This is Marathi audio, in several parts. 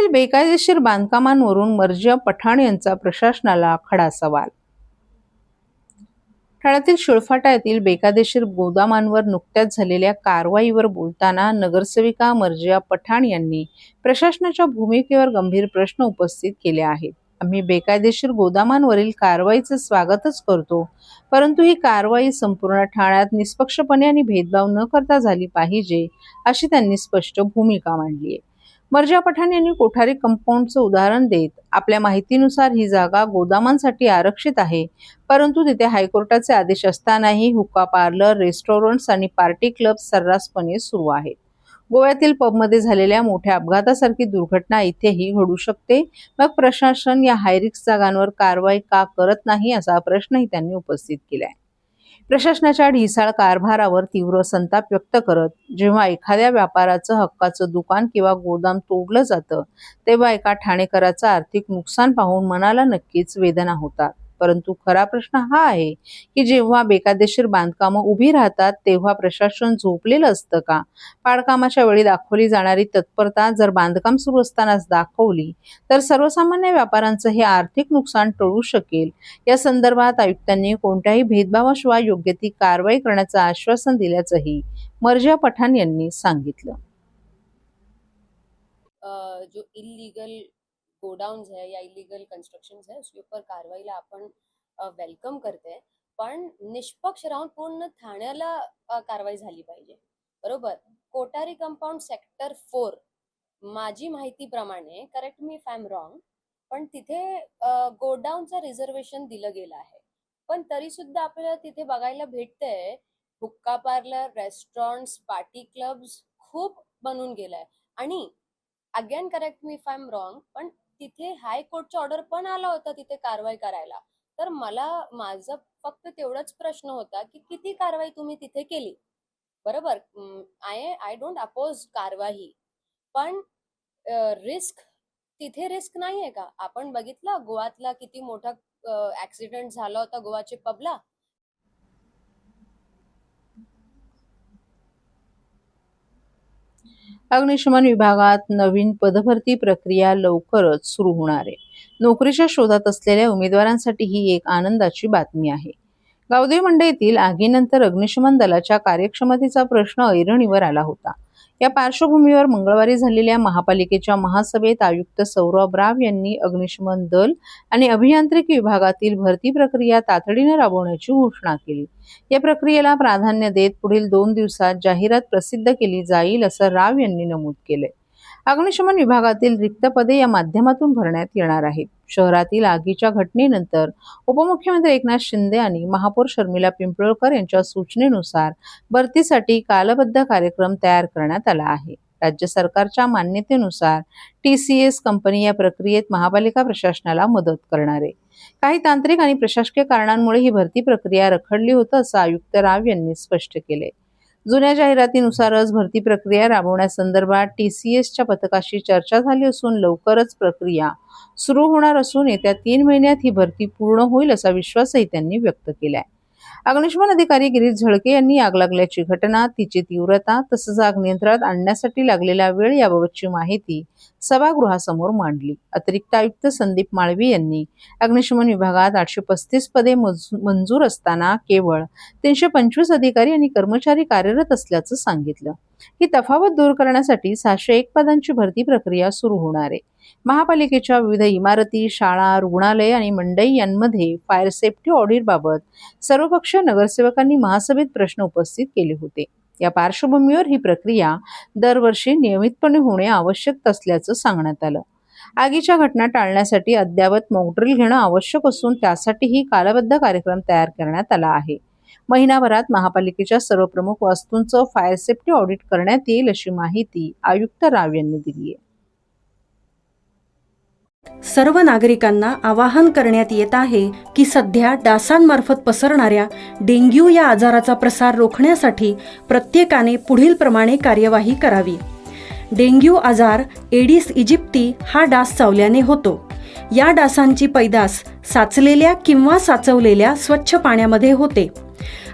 ठाण्यातील बेकायदेशीर बांधकामांवरून मर्जिया पठाण यांचा प्रशासनाला खडा सवाल. ठाण्यातील शिळफाटा येथील बेकायदेशीर गोदामांवर नुकत्याच झालेल्या कारवाईवर बोलताना नगरसेविका मर्जिया पठाण यांनी प्रशासनाच्या भूमिकेवर गंभीर प्रश्न उपस्थित केले आहेत. आम्ही बेकायदेशीर गोदामांवरील कारवाईचे स्वागतच करतो, परंतु ही कारवाई संपूर्ण ठाण्यात निष्पक्षपणे आणि भेदभाव न करता झाली पाहिजे, अशी त्यांनी स्पष्ट भूमिका मांडली आहे. मर्जिया पठाण यांनी कोठारी कंपाऊंडचं उदाहरण देत आपल्या माहितीनुसार ही जागा गोदामांसाठी आरक्षित आहे, परंतु तिथे हायकोर्टाचे आदेश असतानाही हुक्का पार्लर, रेस्टॉरंट्स आणि पार्टी क्लब सर्रासपणे सुरू आहेत. गोव्यातील पबमध्ये झालेल्या मोठ्या अपघातासारखी दुर्घटना इथेही घडू शकते. मग प्रशासन या हायरिस्क जागांवर कारवाई का करत नाही, असा प्रश्नही त्यांनी उपस्थित केलाय. प्रशासनाच्या ढिसाळ कारभारावर तीव्र संताप व्यक्त करत जेव्हा एखाद्या व्यापाराचं हक्काचं दुकान किंवा गोदाम तोडलं जातं, तेव्हा एका ठाणेकराचं आर्थिक नुकसान पाहून मनाला नक्कीच वेदना होतात. परंतु खरा प्रश्न हा आहे की जेव्हा बेकायदेशीर बांधकामं उभी राहतात तेव्हा प्रशासन झोपलेलं असतं का? पाडकामाच्या वेळी दाखवली जाणारी तत्परता जर बांधकाम सुरू असतानाच दाखवली तर सर्वसामान्य व्यापाऱ्यांचं हे आर्थिक नुकसान टळू शकेल. या संदर्भात आयुक्तांनी कोणत्याही भेदभावाशिवाय योग्य ती कारवाई करण्याचं आश्वासन दिल्याचंही मर्जिया पठाण यांनी सांगितलं. जो इलीगल गोडाउन्स है या इलीगल कंस्ट्रक्शंस है उसके ऊपर कारवाईला आपण वेलकम करते हैं, पण निष्पक्ष राहून पूर्ण ठाण्याला कारवाई झाली पाहिजे. बरोबर. कोठारी कंपाऊंड सेक्टर 4 माझी माहितीप्रमाणे, correct me if I am wrong, पण तिथे गोडाऊनचं रिझर्वेशन दिलं गेलं आहे. पण तरी सुद्धा आपल्याला तिथे बघायला भेटतंय हुक्का पार्लर, रेस्टॉरंट्स, पार्टी क्लब्स खूप बनून गेलाय. आणि again correct me if I am wrong, पण तिथे हायकोर्टचा ऑर्डर पण आला होता तिथे कारवाई करायला. तर माझा फक्त तेवढाच प्रश्न होता की किती कारवाई तुम्ही तिथे केली. बरोबर. आय डोंट अपोज कारवाई, पण रिस्क तिथे रिस्क नाहीये का? आपण बघितलं गोवातला किती मोठा ऍक्सिडेंट झाला होता गोवाच्या पबला. अग्निशमन विभागात नवीन पदभरती प्रक्रिया लवकरच सुरू होणार आहे. नोकरीच्या शोधात असलेल्या उमेदवारांसाठी ही एक आनंदाची बातमी आहे. गावदेवी मंडईतील आगीनंतर अग्निशमन दलाच्या कार्यक्षमतेचा प्रश्न ऐरणीवर आला होता. या पार्श्वभूमीवर मंगळवारी झालेल्या महापालिकेच्या महासभेत आयुक्त सौरभ राव यांनी अग्निशमन दल आणि अभियांत्रिकी विभागातील भरती प्रक्रिया तातडीने राबवण्याची घोषणा केली. या प्रक्रियेला प्राधान्य देत पुढील 2 दिवसात जाहिरात प्रसिद्ध केली जाईल, असं राव यांनी नमूद केलंय. अग्निशमन विभागातील रिक्त पदे या माध्यमातून भरण्यात येणार आहेत. शहरातील आगीच्या घटनेनंतर उपमुख्यमंत्री एकनाथ शिंदे आणि महापौर शर्मिला पिंपळकर यांच्या सूचनेनुसार भरतीसाठी कालबद्ध कार्यक्रम तयार करण्यात आला आहे. राज्य सरकारच्या मान्यतेनुसार TCS कंपनी या प्रक्रियेत महापालिका प्रशासनाला मदत करणार आहे. काही तांत्रिक आणि प्रशासकीय कारणांमुळे ही भरती प्रक्रिया रखडली होती, असं आयुक्त राव यांनी स्पष्ट केले. जुन्या जाहिरातीनुसारच भरती प्रक्रिया राबवण्यासंदर्भात TCSच्या पथकाशी चर्चा झाली असून लवकरच प्रक्रिया सुरू होणार असून येत्या 3 महिन्यात ही भरती पूर्ण होईल, असा विश्वासही त्यांनी व्यक्त केलाय. अग्निशमन अधिकारी गिरीश झळके यांनी आग लागल्याची घटना, तिची तीव्रता तसंच आग नियंत्रणात आणण्यासाठी लागलेला वेळ याबाबतची माहिती सभागृहासमोर मांडली. अतिरिक्त आयुक्त संदीप माळवी यांनी अग्निशमन विभागात 835 पदे मंजूर असताना केवळ 325 अधिकारी आणि कर्मचारी कार्यरत असल्याचं सांगितलं. ही तफावत दूर करण्यासाठी 601 पदांची भरती प्रक्रिया सुरू होणार आहे. महापालिकेच्या विविध इमारती, शाळा, रुग्णालय आणि मंडई यांमध्ये फायर सेफ्टी ऑडिटबाबत सर्वपक्षीय नगरसेवकांनी महासभेत प्रश्न उपस्थित केले होते. या पार्श्वभूमीवर ही प्रक्रिया दरवर्षी नियमितपणे होणे आवश्यक असल्याचं सांगण्यात आलं. आगीच्या घटना टाळण्यासाठी अद्ययावत मॉकड्रिल घेणं आवश्यक असून त्यासाठीही कालबद्ध कार्यक्रम तयार करण्यात आला आहे. महिनाभरात महापालिकेच्या सर्व प्रमुख वास्तूंचं फायर सेफ्टी ऑडिट करण्यात येईल, अशी माहिती आयुक्त राव यांनी दिली आहे. सर्व नागरिकांना आवाहन करण्यात येत आहे की सध्या डासांमार्फत पसरणाऱ्या डेंग्यू या आजाराचा प्रसार रोखण्यासाठी प्रत्येकाने पुढीलप्रमाणे कार्यवाही करावी. डेंग्यू आजार एडिस इजिप्ती हा डास चावल्याने होतो. या डासांची पैदास साचलेल्या किंवा साचवलेल्या स्वच्छ पाण्यामध्ये होते.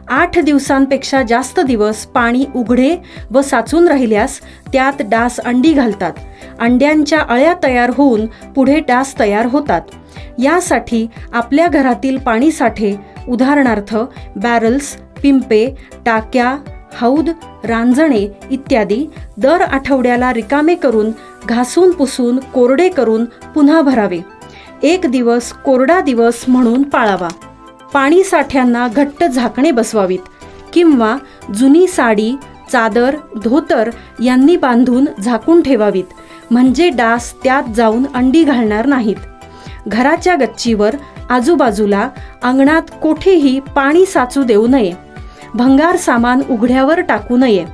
8 दिवसांपेक्षा जास्त दिवस पाणी उघडे व साचून राहिल्यास त्यात डास अंडी घालतात अंड्यांच्या अळ्या तयार होऊन पुढे डास तयार होतात. यासाठी आपल्या घरातील पाणीसाठे उदाहरणार्थ बॅरल्स, पिंपे, टाक्या, हौद, रांजणे इत्यादी दर आठवड्याला रिकामे करून घासून पुसून कोरडे करून पुन्हा भरावे. एक दिवस कोरडा दिवस म्हणून पाळावा. पाणी साठ्यांना घट्ट झाकणे बसवावीत किंवा जुनी साडी, चादर, धोतर यांनी बांधून झाकून ठेवावीत, म्हणजे डास त्यात जाऊन अंडी घालणार नाहीत. घराच्या गच्चीवर, आजूबाजूला, अंगणात कोठेही पाणी साचू देऊ नये. भंगार सामान उघड्यावर टाकू नये.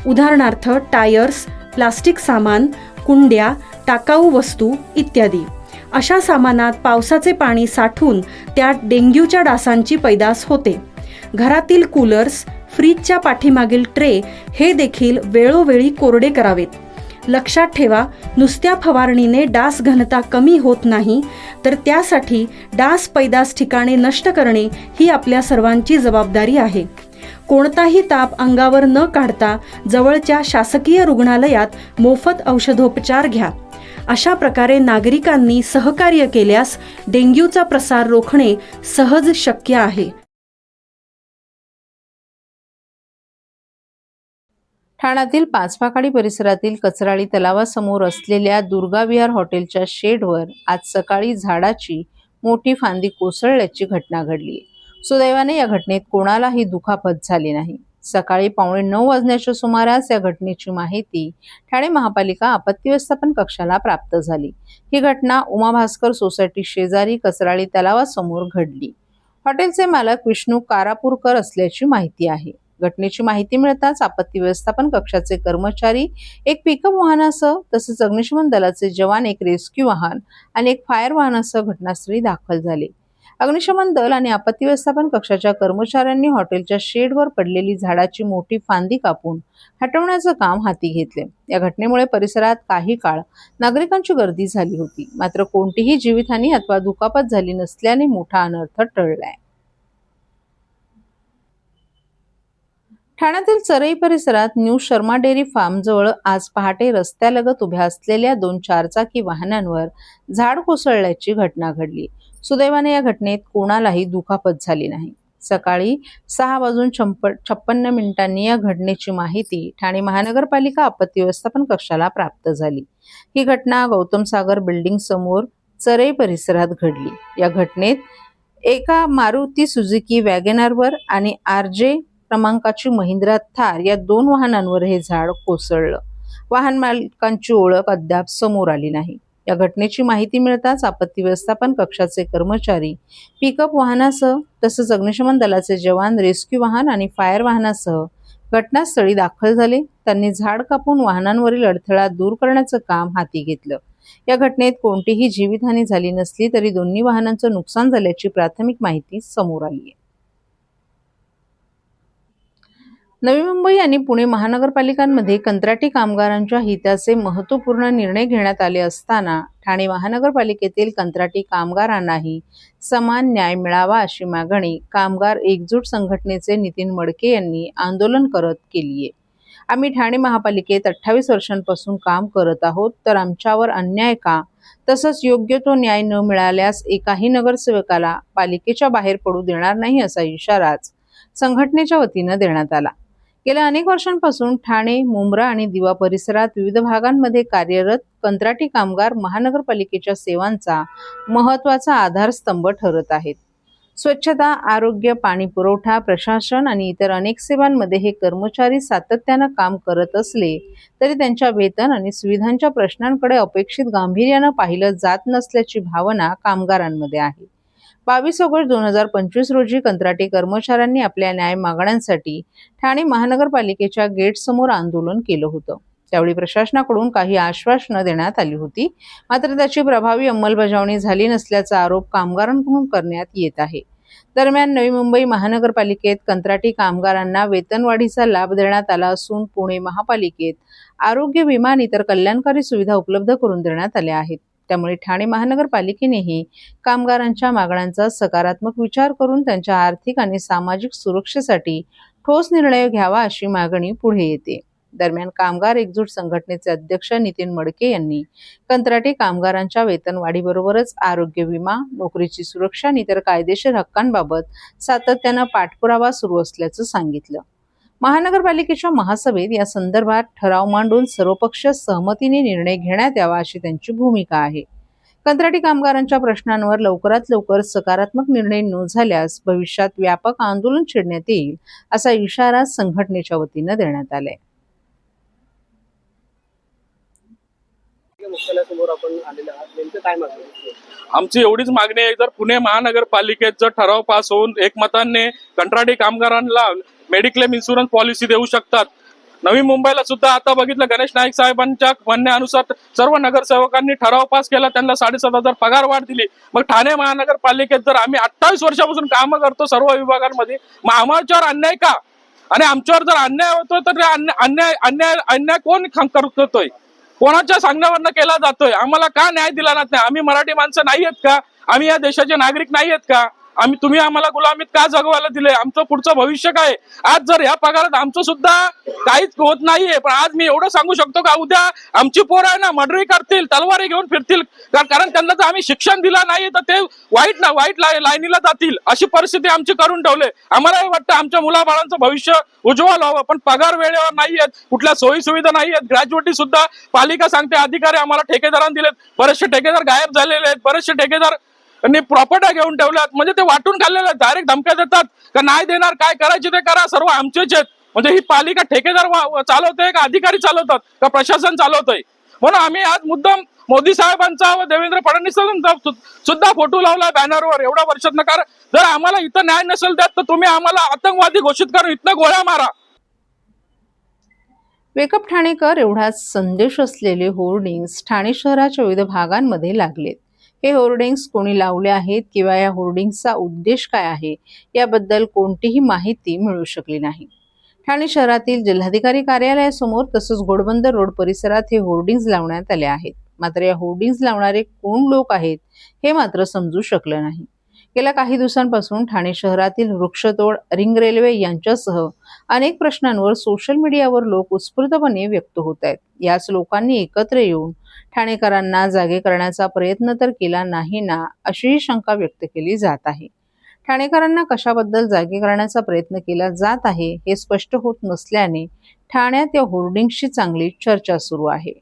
उदाहरणार्थ टायर्स, प्लास्टिक सामान, कुंड्या, टाकाऊ वस्तू इत्यादी. अशा सामानात पावसाचे पाणी साठून त्यात डेंग्यूच्या डासांची पैदास होते. घरातील कूलर्स, फ्रीजच्या पाठीमागील ट्रे हे देखील वेळोवेळी कोरडे करावेत. लक्षात ठेवा, नुसत्या फवारणीने डास घनता कमी होत नाही, तर त्यासाठी डास पैदास ठिकाणे नष्ट करणे ही आपल्या सर्वांची जबाबदारी आहे. कोणताही ताप अंगावर न काढता जवळच्या शासकीय रुग्णालयात मोफत औषधोपचार घ्या. अशा प्रकारे नागरिकांनी सहकार्य केल्यास डेंग्यूचा प्रसार रोखणे सहज शक्य आहे. ठाण्यातील पाचपाखाडी परिसरातील कचराळी तलावासमोर असलेल्या दुर्गा विहार हॉटेलच्या शेडवर आज सकाळी झाडाची मोठी फांदी कोसळल्याची घटना घडली. सुदैवाने या घटनेत कोणालाही दुखापत झाली नाही. सकाळी 9:15 वाजण्याच्या सुमारास या घटनेची माहिती ठाणे महापालिका आपत्ती व्यवस्थापन कक्षाला प्राप्त झाली. ही घटना उमा भास्कर सोसायटी शेजारी कचराळी तलावासमोर घडली. हॉटेलचे मालक विष्णू कारापूरकर असल्याची माहिती आहे. घटनेची माहिती मिळताच आपत्ती व्यवस्थापन कक्षाचे कर्मचारी एक पिकअप वाहनासह तसेच अग्निशमन दलाचे जवान, एक रेस्क्यू वाहन आणि एक फायर वाहनासह घटनास्थळी दाखल झाले. अग्निशमन दल आणि आपत्ती व्यवस्थापन कक्षाच्या कर्मचाऱ्यांनी हॉटेलच्या शेडवर पडलेली झाडाची मोठी फांदी कापून हटवण्याचं काम हाती घेतले. या घटनेमुळे परिसरात काही काळ नागरिकांची गर्दी झाली होती. मात्र कोणतीही जीवितहानी अथवा दुखापत झाली नसल्याने मोठा अनर्थ टळलाय. ठाण्यातील चरई परिसरात न्यू शर्मा डेअरी फार्म जवळ आज पहाटे रस्त्यालगत उभ्या असलेल्या 2 चारचाकी वाहनांवर झाड कोसळल्याची घटना घडली. सुदैवाने या घटनेत कोणालाही दुखापत झाली नाही. सकाळी 6:56 या घटनेची माहिती ठाणे महानगरपालिका आपत्ती व्यवस्थापन कक्षाला प्राप्त झाली. ही घटना गौतम सागर बिल्डिंग समोर चरई परिसरात घडली. या घटनेत एका मारुती सुझुकी वॅगनआरवर आणि RJ क्रमांकाची महिंद्रा थार या 2 वाहनांवर हे झाड कोसळलं. वाहन मालकांची ओळख अद्याप समोर आली नाही. या घटनेची माहिती मिळताच आपत्ती व्यवस्थापन कक्षाचे कर्मचारी पिकअप वाहनासह तसेच अग्निशमन दलाचे जवान, रेस्क्यू वाहन आणि फायर वाहनासह घटनास्थळी दाखल झाले. त्यांनी झाड कापून वाहनांवरील अडथळा दूर करण्याचं काम हाती घेतलं. या घटनेत कोणतीही जीवितहानी झाली नसली तरी दोन्ही वाहनांचं नुकसान झाल्याची प्राथमिक माहिती समोर आली आहे. नवी मुंबई आणि पुणे महानगरपालिकांमध्ये कंत्राटी कामगारांच्या हिताचे महत्त्वपूर्ण निर्णय घेण्यात आले असताना ठाणे महानगरपालिकेतील कंत्राटी कामगारांनाही समान न्याय मिळावा अशी मागणी कामगार एकजूट संघटनेचे नितीन मडके यांनी आंदोलन करत केली आहे. आम्ही ठाणे महापालिकेत 28 वर्षांपासून काम करत आहोत, तर आमच्यावर अन्याय का, तसंच योग्य तो न्याय न मिळाल्यास एकाही नगरसेवकाला पालिकेच्या बाहेर पडू देणार नाही असा इशाराच संघटनेच्या वतीनं देण्यात आला. गेल्या अनेक वर्षांपासून ठाणे, मुंब्रा आणि दिवा परिसरात विविध भागांमध्ये कार्यरत कंत्राटी कामगार महानगरपालिकेच्या सेवांचा महत्त्वाचा आधारस्तंभ ठरत आहेत. स्वच्छता, आरोग्य, पाणी पुरवठा, प्रशासन आणि इतर अनेक सेवांमध्ये हे कर्मचारी सातत्यानं काम करत असले तरी त्यांच्या वेतन आणि सुविधांच्या प्रश्नांकडे अपेक्षित गांभीर्यानं पाहिलं जात नसल्याची भावना कामगारांमध्ये आहे. 22 ऑगस्ट 2025 रोजी कंत्राटी कर्मचाऱ्यांनी आपल्या न्याय मागण्यांसाठी ठाणे महानगरपालिकेच्या गेटसमोर आंदोलन केलं होतं. त्यावेळी प्रशासनाकडून काही आश्वासनं देण्यात आली होती, मात्र त्याची प्रभावी अंमलबजावणी झाली नसल्याचा आरोप कामगारांकडून करण्यात येत आहे. दरम्यान नवी मुंबई महानगरपालिकेत कंत्राटी कामगारांना वेतनवाढीचा लाभ देण्यात आला असून पुणे महापालिकेत आरोग्य विमा आणि इतर कल्याणकारी सुविधा उपलब्ध करून देण्यात आल्या आहेत. त्यामुळे ठाणे महानगरपालिकेनेही कामगारांच्या मागण्यांचा सकारात्मक विचार करून त्यांच्या आर्थिक आणि सामाजिक सुरक्षेसाठी ठोस निर्णय घ्यावा अशी मागणी पुढे येते. दरम्यान कामगार एकजूट संघटनेचे अध्यक्ष नितीन मडके यांनी कंत्राटी कामगारांच्या वेतनवाढीबरोबरच आरोग्य विमा, नोकरीची सुरक्षा आणि इतर कायदेशीर हक्कांबाबत सातत्यानं पाठपुरावा सुरू असल्याचं सांगितलं. महानगरपालिकेच्या महासभेत या संदर्भात ठराव मांडून सर्वपक्षीय सहमतीने निर्णय घेण्यात यावा अशी त्यांची भूमिका आहे. कंत्राटी कामगारांच्या प्रश्नांवर लवकरात लवकर सकारात्मक निर्णय न झाल्यास भविष्यात व्यापक आंदोलन छेडण्यात येईल असा इशारा संघटनेच्या वतीनं देण्यात आलाय. मुख्यालयासमोर आपण आलेले आहात, नेमकं काय मागणी आहे? आमची एवढीच मागणी आहे, जर पुणे महानगरपालिकेत जर ठराव पास होऊन एकमताने कंत्राटी कामगारांना मेडिक्लेम इन्शुरन्स पॉलिसी देऊ शकतात. नवी मुंबईला सुद्धा आता बघितलं, गणेश नाईक साहेबांच्या म्हणण्यानुसार सर्व नगरसेवकांनी ठराव पास केला, त्यांना 7,500 पगार वाढ दिली. मग ठाणे महानगरपालिकेत जर आम्ही 28 वर्षापासून कामं करतो सर्व विभागांमध्ये, मग आमच्यावर अन्याय का? आणि आमच्यावर जर अन्याय होतोय तर अन्याय कोण करतोय? कोणाच्या सांगण्यावरनं केला जातोय? आम्हाला का न्याय दिला जात नाही? आम्ही मराठी माणसं नाही आहेत का? आम्ही या देशाचे नागरिक नाही आहेत का? तुम्ही आम्हाला गुलामीत का जगवायला दिले? आमचं पुढचं भविष्य काय? आज जर या पगारात आमचं सुद्धा काहीच होत नाहीये, पण आज मी एवढं सांगू शकतो का उद्या आमची पोरं आहे ना मर्डरी करतील, तलवारी घेऊन फिरतील, कारण त्यांना जर आम्ही शिक्षण दिलं नाही तर ते वाईट लाईनीला जातील, अशी परिस्थिती आमची करून ठेवले. आम्हालाही वाटतं आमच्या मुलाबाळांचं भविष्य उज्ज्वल व्हावं, पण पगार वेळेवर नाहीयेत, कुठल्या सोयी सुविधा नाहीयेत. ग्रॅज्युएटी सुद्धा पालिका सांगते अधिकारी आम्हाला ठेकेदारांना दिलेत, बरेचसे ठेकेदार गायब झालेले आहेत, बरेचसे ठेकेदार प्रॉपर्ट्या घेऊन ठेवल्यात, म्हणजे ते वाटून खाल्लेले आहेत. डायरेक्ट धमक्या देतात का नाही देणार, काय करायचे ते करा, सर्व आमचेच आहेत. म्हणजे ही पालिका ठेकेदार चालवते का अधिकारी चालवतात का प्रशासन चालवतंय? म्हणून आम्ही आज मुद्दाम मोदी साहेबांचा व देवेंद्र फडणवीसांचा सुद्धा फोटो लावला बॅनरवर एवढ्या वर्षात. कारण जर आम्हाला इथं न्याय नसेल देत तर तुम्ही आम्हाला आतंकवादी घोषित करून इथनं गोळ्या मारा. वेकअप ठाणेकर एवढाच संदेश असलेले होर्डिंग्स ठाणे शहराच्या विविध भागांमध्ये लागलेत. हे होर्डिंग्स कोणी लावले आहेत किंवा या होर्डिंग्सचा उद्देश काय आहे याबद्दल कोणतीही माहिती मिळू शकली नाही. ठाणे शहरातील जिल्हाधिकारी कार्यालयासमोर तसंच घोडबंदर रोड परिसरात हे होर्डिंग्स लावण्यात आले आहेत. मात्र या होर्डिंग्स लावणारे कोण लोक आहेत हे मात्र समजू शकलं नाही. गेल्या काही दिवसांपासून ठाणे शहरातील वृक्षतोड, रिंग रेल्वे यांच्यासह अनेक प्रश्नांवर सोशल मीडियावर लोक उत्स्फूर्तपणे व्यक्त होत आहेत. याच लोकांनी एकत्र येऊन ठाणेकरांना जागे करण्याचा प्रयत्न तर केला नाही ना, अशीही शंका व्यक्त केली जात आहे. ठाणेकरांना कशाबद्दल जागे करण्याचा प्रयत्न केला जात आहे हे स्पष्ट होत नसल्याने ठाण्यात या होर्डिंग्सची चांगली चर्चा सुरू आहे.